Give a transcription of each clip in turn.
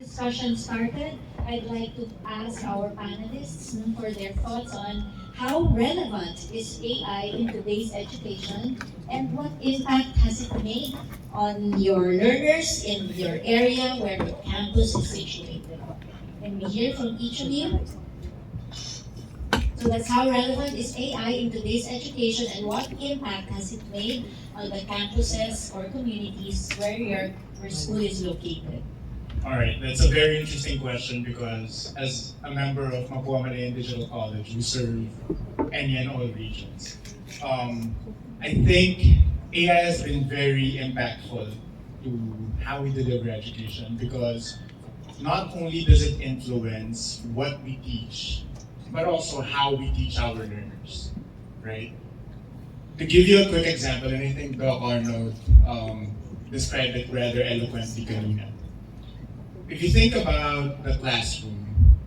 Discussion started, I'd like to ask our panelists for their thoughts on how relevant is AI in today's education and what impact has it made on your learners in your area where the campus is situated. Can we hear from each of you? So that's how relevant is AI in today's education and what impact has it made on the campuses or communities where your school is located? All right, that's a very interesting question because as a member of Mapua Digital College, we serve any and all regions. I think AI has been very impactful to how we deliver education because not only does it influence what we teach, but also how we teach our learners, right? To give you a quick example, and I think Doc Arnold described it rather eloquently kanina. If you think about the classroom,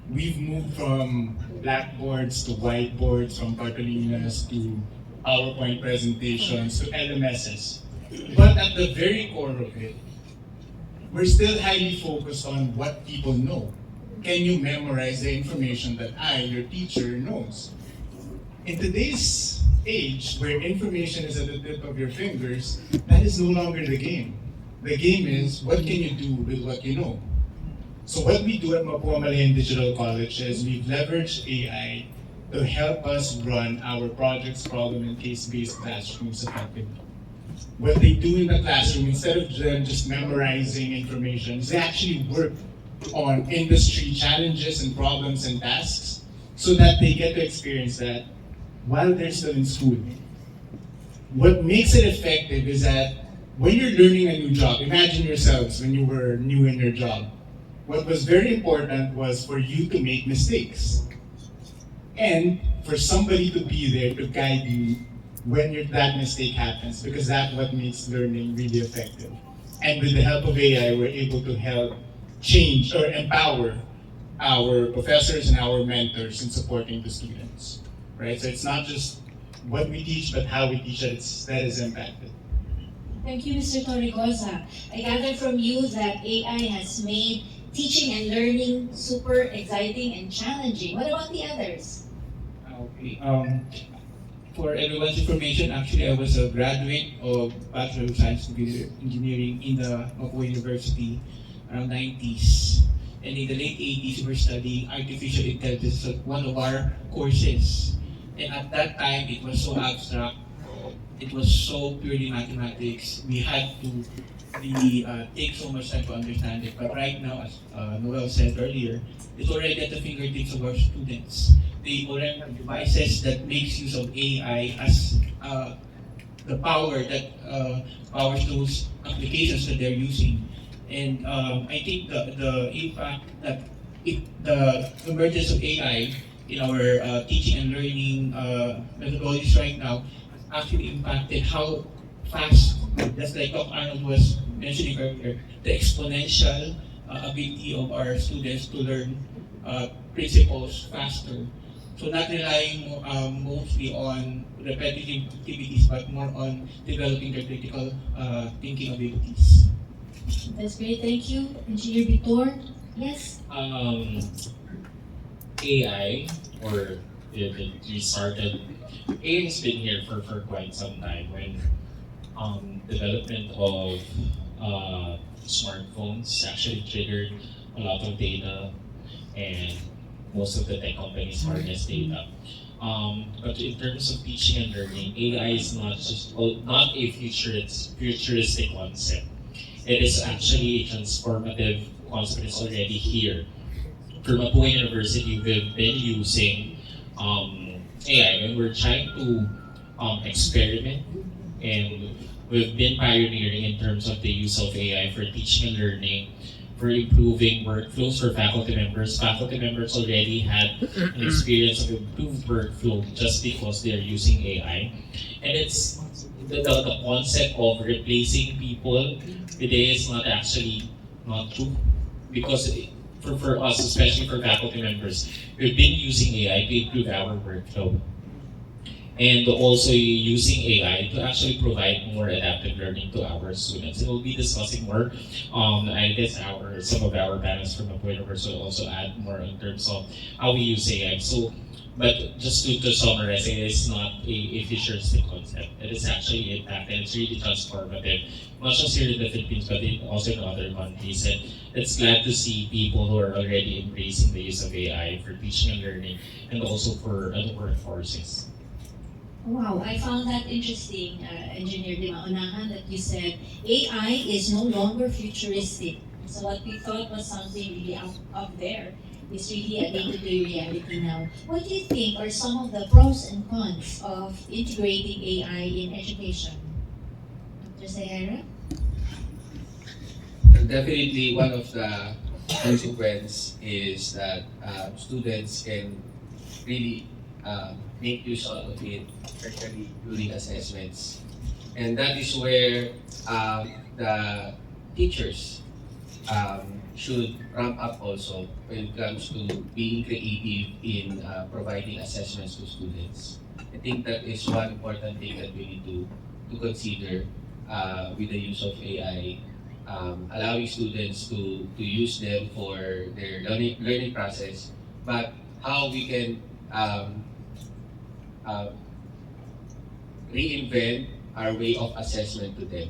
we've moved from blackboards to whiteboards, from cartolinas to PowerPoint presentations to LMSs. But at the very core of it, we're still highly focused on what people know. Can you memorize the information that your teacher, knows? In today's age, where information is at the tip of your fingers, that is no longer the game. The game is, what can you do with what you know? So what we do at Mapua Digital College is we've leveraged AI to help us run our projects, problem, and case-based classrooms effectively. What they do in the classroom, instead of them just memorizing information, is they actually work on industry challenges and problems and tasks so that they get to experience that while they're still in school. What makes it effective is that when you're learning a new job, imagine yourselves when you were new in your job. What was very important was for you to make mistakes and for somebody to be there to guide you when that mistake happens, because that's what makes learning really effective. And with the help of AI, we're able to help change or empower our professors and our mentors in supporting the students, right? So it's not just what we teach, but how we teach that is impacted. Thank you, Mr. Torregosa. I gather from you that AI has made teaching and learning super exciting and challenging. What about the others? Okay. For everyone's information, actually, I was a graduate of Bachelor of Science Engineering in the Mapua University around 90s. And in the late 80s, we were studying artificial intelligence as one of our courses. And at that time, it was so abstract. It was so purely mathematics. We had to really take so much time to understand it. But right now, as Noel said earlier, it's already at the fingertips of our students. They already have devices that makes use of AI as the power that powers those applications that they're using. And I think the impact that the emergence of AI in our teaching and learning methodologies right now actually impacted how fast, just like Dr. Arnold was mentioning earlier, the exponential ability of our students to learn principles faster. So not relying mostly on repetitive activities, but more on developing their critical thinking abilities. That's great. Thank you, Engineer Vitor. Yes? AI, or we started, AI has been here for quite some time when development of smartphones actually triggered a lot of data, and most of the tech companies harness data. But in terms of teaching and learning, AI is not a futuristic concept. It is actually a transformative concept. It's already here. For Mapua University, we've been using AI and we're trying to experiment, and we've been pioneering in terms of the use of AI for teaching and learning, for improving workflows for faculty members. Faculty members already had an experience of improved workflow just because they are using AI. And it's the concept of replacing people today is not true, because for us, especially for faculty members, we've been using AI to improve our workflow. and also using AI to actually provide more adaptive learning to our students. And we'll be discussing more. I guess some of our panelists from Mapua University will also add more in terms of how we use AI. So, but just to summarize, it is not a futuristic concept. It is actually impact and it's really transformative, not just here in the Philippines, but also in other countries. And it's glad to see people who are already embracing the use of AI for teaching and learning, and also for other workforces. Wow, I found that interesting, Engineer Dimaunahan, that you said AI is no longer futuristic. So what we thought was something really up there is really a day-to-day reality now. What do you think are some of the pros and cons of integrating AI in education? Dr. Sahara? Definitely, one of the consequence is that students can really make use of it, especially during assessments. And that is where the teachers should ramp up also when it comes to being creative in providing assessments to students. I think that is one important thing that we need to consider with the use of AI, allowing students to use them for their learning process, but how we can uh, reinvent our way of assessment to them.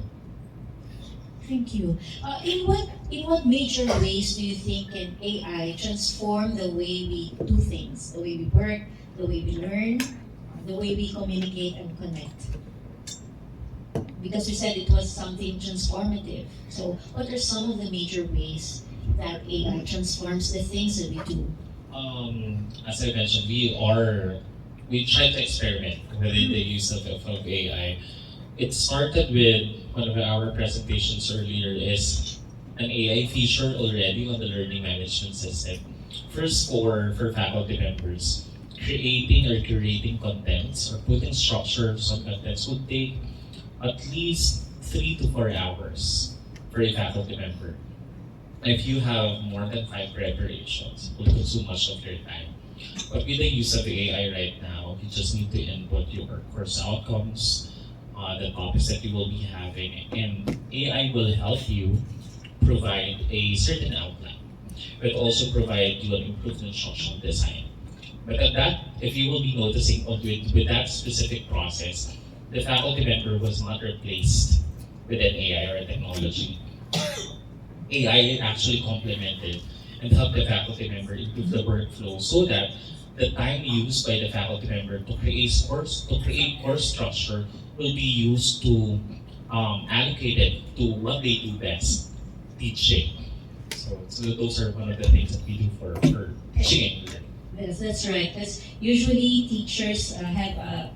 Thank you. In what major ways do you think can AI transform the way we do things, the way we work, the way we learn, the way we communicate and connect? Because you said it was something transformative. So what are some of the major ways that AI transforms the things that we do? As I mentioned, we try to experiment with the use of AI. It started with one of our presentations earlier is an AI feature already on the learning management system. First, for faculty members, creating or curating contents or putting structures on contents would take at least 3 to 4 hours for a faculty member. If you have more than 5 preparations, it will consume much of your time. But with the use of the AI right now, you just need to input your course outcomes, the topics that you will be having, and AI will help you provide a certain outline, but also provide you an improved instructional design. But at that, if you will be noticing with that specific process, the faculty member was not replaced with an AI or a technology. AI actually complemented and helped the faculty member improve the workflow so that the time used by the faculty member to create course structure will be used to allocate it to what they do best, teaching. So those are one of the things that we do for teaching and learning. Yes, that's right. Because usually teachers have a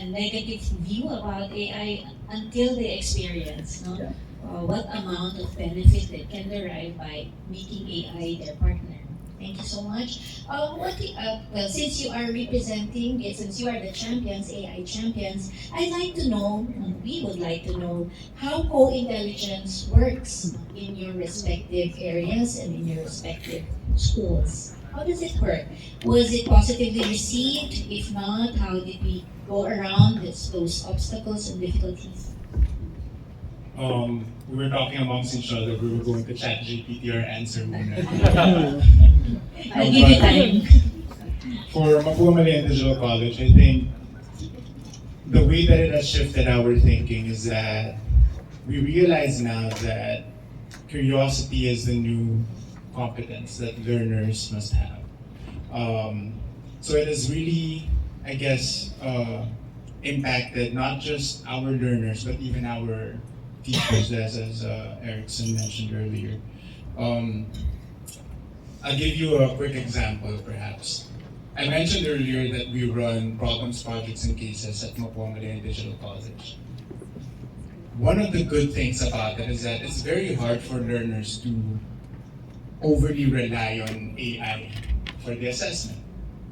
negative view about AI until they experience, no? What amount of benefit they can derive by making AI their partner. Thank you so much. Well, since you are representing it, since you are the champions, AI champions, I'd like to know, we would like to know, how co-intelligence works in your respective areas and in your respective schools. How does it work? Was it positively received? If not, how did we go around those obstacles and difficulties? We were talking amongst each other. We were going to chat GPT our answer muna. I'll give you time. For Mapua Digital College, I think the way that it has shifted our thinking is that we realize now that curiosity is the new competence that learners must have. So it has really, I guess, impacted not just our learners, but even our teachers, as Erickson mentioned earlier. I'll give you a quick example, perhaps. I mentioned earlier that we run problems, projects, and cases at Mapua Digital College. One of the good things about it is that it's very hard for learners to overly rely on AI for the assessment,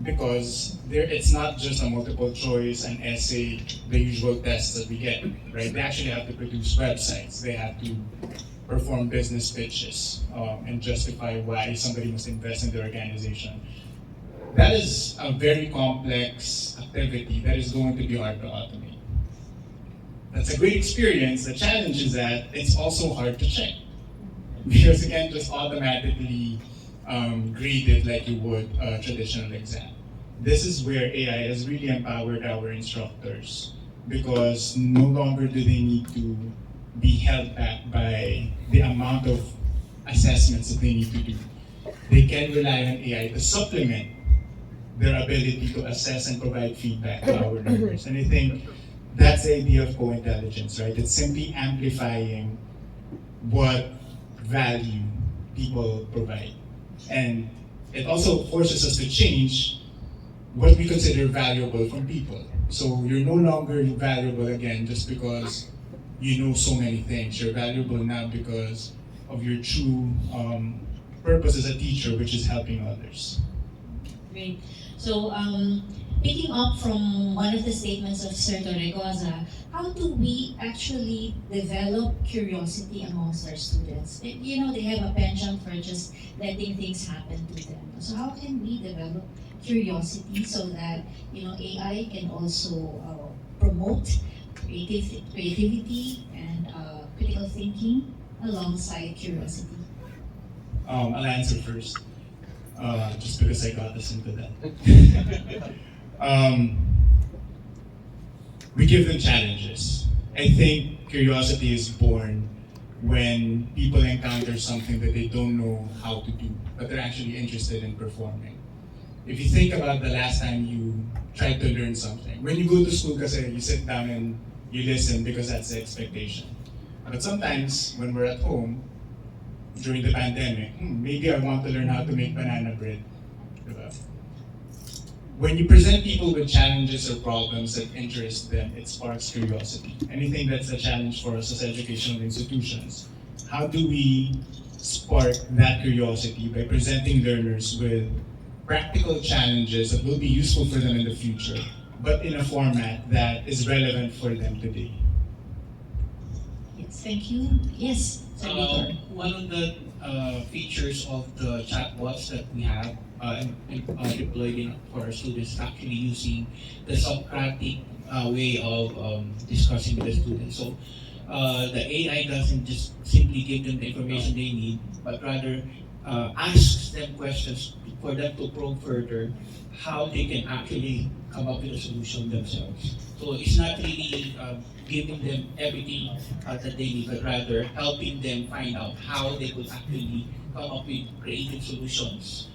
because it's not just a multiple choice, an essay, the usual tests that we get, right? They actually have to produce websites, they have to perform business pitches, and justify why somebody must invest in their organization. that is a very complex activity that is going to be hard to automate. That's a great experience. The challenge is that it's also hard to check because you can't just automatically grade it like you would a traditional exam. This is where AI has really empowered our instructors because no longer do they need to be held back by the amount of assessments that they need to do. They can rely on AI to supplement their ability to assess and provide feedback to our learners. And I think that's the idea of co-intelligence, right? It's simply amplifying what value people provide. And it also forces us to change what we consider valuable from people. So you're no longer valuable again just because you know so many things. You're valuable now because of your true purpose as a teacher, which is helping others. Great. So, picking up from one of the statements of Sir Torregoza, how do we actually develop curiosity amongst our students? You know, they have a penchant for just letting things happen to them. So, how can we develop curiosity so that, you know, AI can also promote creativity and critical thinking alongside curiosity? I'll answer first, just because I got us into that. We give them challenges. I think curiosity is born when people encounter something that they don't know how to do, but they're actually interested in performing. If you think about the last time you tried to learn something, when you go to school kasi you sit down and you listen because that's the expectation. But sometimes when we're at home, during the pandemic, maybe I want to learn how to make banana bread. Diba? When you present people with challenges or problems that interest them, it sparks curiosity. Anything that's a challenge for us as educational institutions, how do we spark that curiosity by presenting learners with practical challenges that will be useful for them in the future, but in a format that is relevant for them today? Yes, thank you. Yes, Sir Victor. One of the features of the chatbots that we have deployed for our students is actually using the Socratic way of discussing with the students. So the AI doesn't just simply give them the information they need, but rather asks them questions for them to probe further how they can actually come up with a solution themselves. So it's not really giving them everything that they need, but rather helping them find out how they could actually come up with creative solutions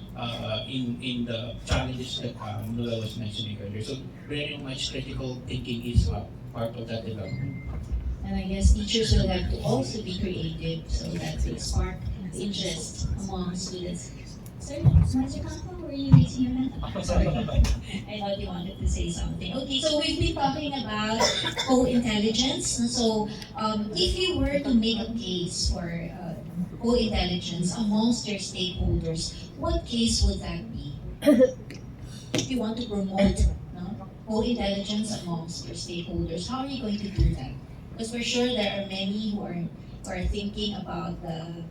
in the challenges that Noel was mentioning earlier. So very much critical thinking is part of that development. And I guess teachers will have to also be creative so that they spark interest among students. Sir, Mr. Campo, were you raising your hand? Sorry, I thought you wanted to say something. Okay, so we've been talking about co-intelligence. So if you were to make a case for co-intelligence amongst your stakeholders, what case would that be? If you want to promote co-intelligence amongst your stakeholders, how are you going to do that? Because we're sure there are many who are thinking about the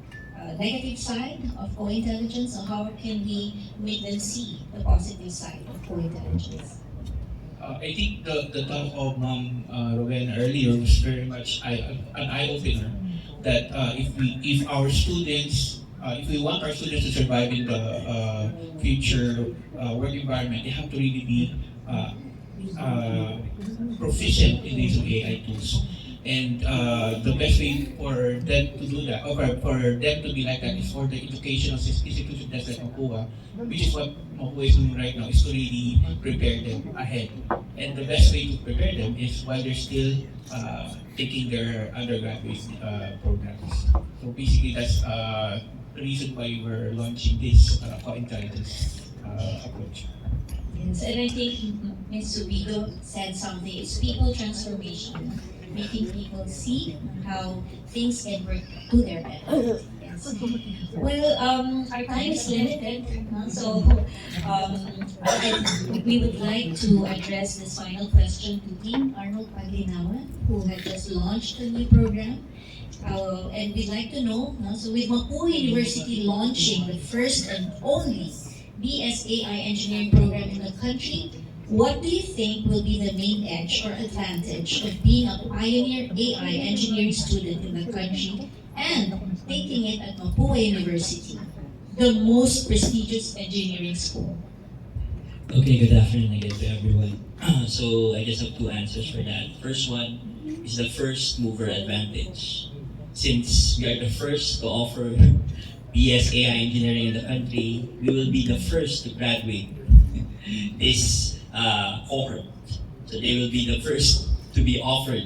negative side of co-intelligence, so how can we make them see the positive side of co-intelligence? I think the talk of Rowena earlier was very much an eye-opener that if our students, if we want our students to survive in the future work environment, they have to really be proficient in these AI tools. And the best way for them to do that, or for them to be like that, is for the educational institution that's like Mapua, which is what Mapua is doing right now, is to really prepare them ahead. And the best way to prepare them is while they're still taking their undergraduate programs. So basically, that's the reason why we're launching this co-intelligence approach. Yes, and I think Ms. Subido said something, it's people transformation, making people see how things can work to their benefit. Yes. Well, our time is limited, so we would like to address this final question to Dean Arnold Paglinawan, who had just launched a new program. And we'd like to know, so with Mapua University launching the first and only BSAI engineering program in the country, what do you think will be the main edge or advantage of being a pioneer AI engineering student in the country and taking it at Mapua University, the most prestigious engineering school? Okay, good afternoon again to everyone. So I just have two answers for that. First one is the first mover advantage. Since we are the first to offer BSAI engineering in the country, we will be the first to graduate this cohort. So they will be the first to be offered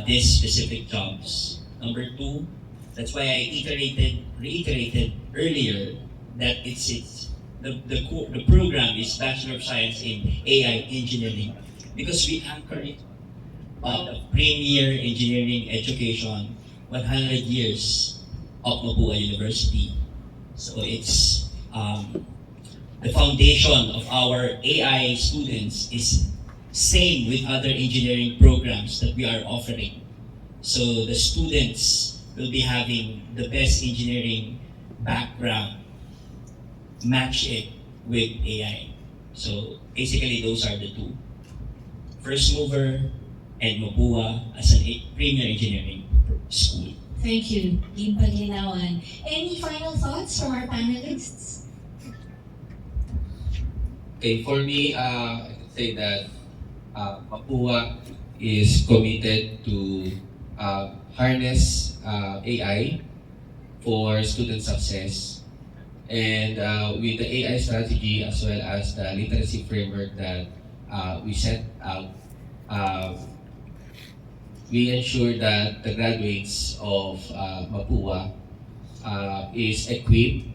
these specific jobs. Number two, that's why I reiterated earlier that the program is Bachelor of Science in AI Engineering because we anchor it on the premier engineering education 100 years of Mapua University. So it's the foundation of our AI students is same with other engineering programs that we are offering. So the students will be having the best engineering background, match it with AI. So basically those are the two. First mover and Mapua as a premier engineering school. Thank you, Dean Paglinawan. Any final thoughts from our panelists? Okay, for me, I can say that Mapua is committed to harness AI for student success. And with the AI strategy as well as the literacy framework that we set out, we ensure that the graduates of Mapua is equipped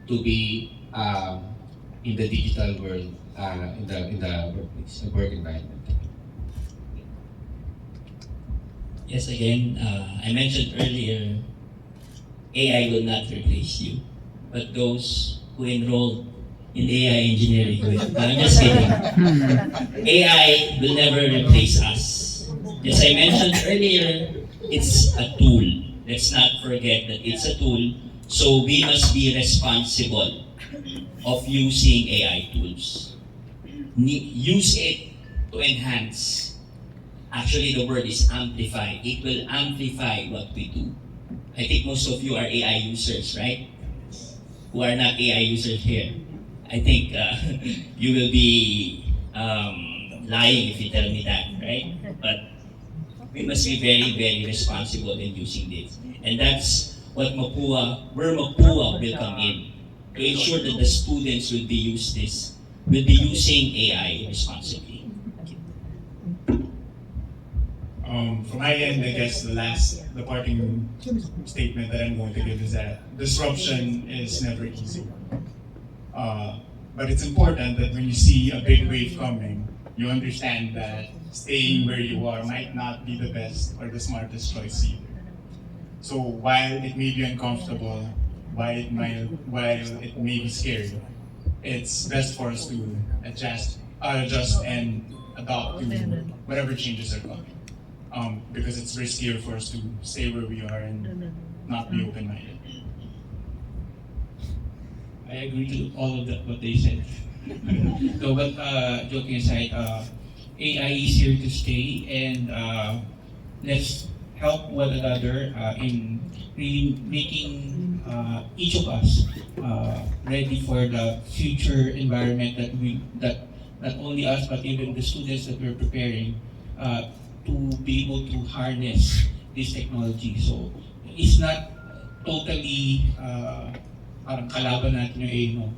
to be in the digital world, in the workplace, the work environment. Yes, again, I mentioned earlier, AI will not replace you, but those who enrolled in AI engineering will. No, I'm just kidding. AI will never replace us. As I mentioned earlier, it's a tool. Let's not forget that it's a tool, so we must be responsible of using AI tools. Use it to enhance. Actually, the word is amplify. It will amplify what we do. I think most of you are AI users, right? Who are not AI users here. I think you will be lying if you tell me that, right? But we must be very, very responsible in using this. And that's what where Mapua will come in. To ensure that the students will be using AI responsibly. From my end, I guess the parting statement that I'm going to give is that disruption is never easy. But it's important that when you see a big wave coming, you understand that staying where you are might not be the best or the smartest choice either. So while it may be uncomfortable, while it may be scary, it's best for us to adjust and adopt to whatever changes are coming. Because it's riskier for us to stay where we are and not be open-minded. I agree to all of that what they said. No, but joking aside, AI is here to stay, and let's help one another in really making each of us ready for the future environment that not only us but even the students that we're preparing to be able to harness this technology. So it's not totally parang kalaban natin yung AI, no?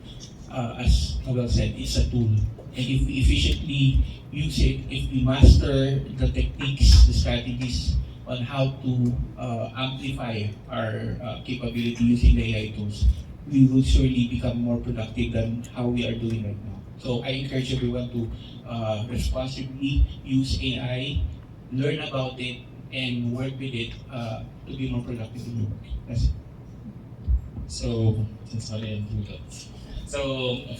As Nobel said, it's a tool. And if we efficiently use it, if we master the techniques, the strategies on how to amplify our capability using the AI tools, we will surely become more productive than how we are doing right now. So I encourage everyone to responsibly use AI, learn about it, and work with it to be more productive in your work. That's it. So,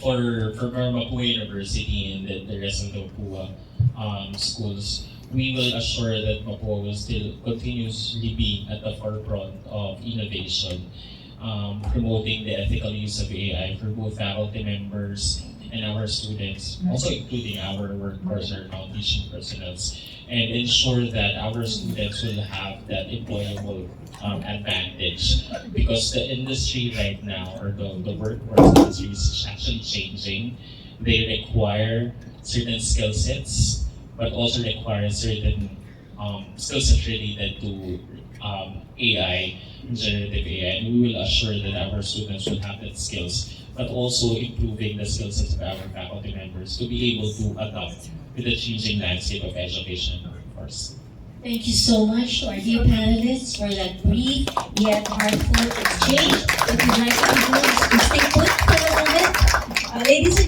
for Mapua University and the rest of the Mapua schools, we will assure that Mapua will still continuously be at the forefront of innovation. promoting the ethical use of AI for both faculty members and our students, also including our workforce or non-teaching personnels, and ensure that our students will have that employable advantage, because the industry right now, or the workforce industry, is actually changing. They require certain skill sets, but also require certain skill sets related to AI, generative AI, and we will assure that our students will have that skills, but also improving the skill sets of our faculty members to be able to adapt with the changing landscape of education and workforce. Thank you so much to our dear panelists for that brief yet heartfelt exchange. If you'd like to conclude, stay put for a moment. Ladies and